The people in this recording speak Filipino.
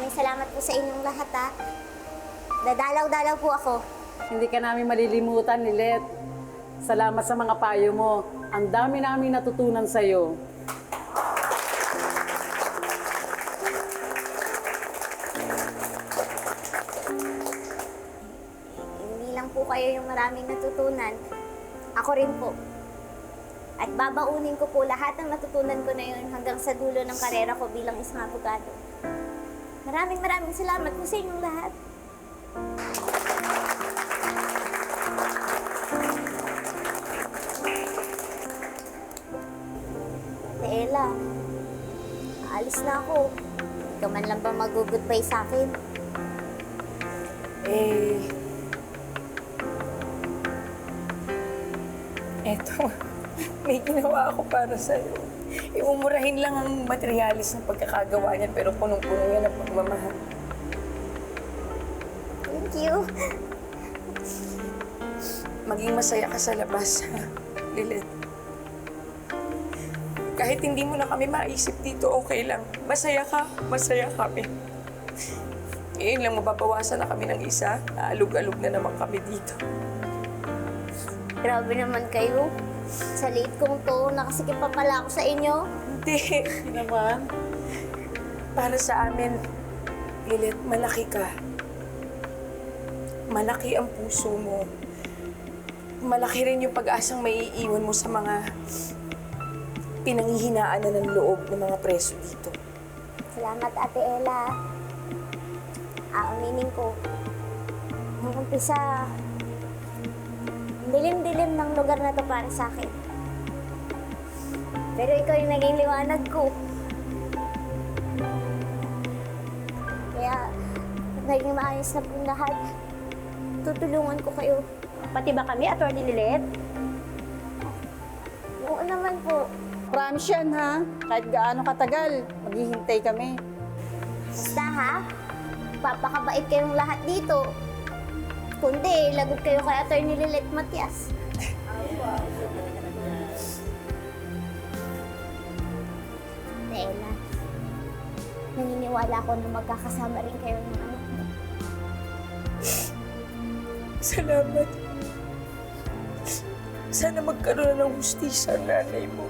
maraming salamat po sa inyong lahat ha. Dadalaw-dalaw po ako. Hindi ka namin malilimutan, Lilet. Salamat sa mga payo mo. Ang dami namin natutunan sa'yo. Hindi lang po kayo yung maraming natutunan. Ako rin po. At babaunin ko po lahat ng natutunan ko na yun hanggang sa dulo ng karera ko bilang isang abogado. Maraming salamat po sa inyong lahat. Ella, aalis na ako. Ikaw man lang ba mag-goodbye sa akin? Eto, may ginawa ako para sa'yo. Iumurahin lang ang materialis ng pagkakagawa niyan, pero punong-puno yan ang pagmamahal. Thank you. Maging masaya ka sa labas, ha, Lilet. Kahit hindi mo na kami maisip dito, okay lang. Masaya ka, masaya kami. Ngayon lang mababawasan na kami ng isa. Aalog-alog na naman kami dito. Grabe naman kayo. Sa liit kong to, nakasikip pa pala ako sa inyo. Hindi. Hindi naman. Para sa amin, Lilet, malaki ka. Malaki ang puso mo. Malaki rin yung pag-asang maiiwan mo sa mga pinanghihinaan na ng loob ng mga preso dito. Salamat, Ate Ella. Aaminin ko, nung umpisa, dilim-dilim ng lugar na to para sa akin. Pero ikaw yung naging liwanag ko. Kaya, naging maayos na pong lahat. Tutulungan ko kayo. Pati ba kami, Atty. Lilet? Oo naman po. Promise yan, ha? Kahit gaano katagal, maghihintay kami. Basta ha, papakabait kayong lahat dito. Kundi, lagot kayo kay Atty. Lilet Matias. Ella, naniniwala ko na magkakasama rin kayo ng anak mo. Salamat. Sana magkaroon ng hustisya ang nanay mo.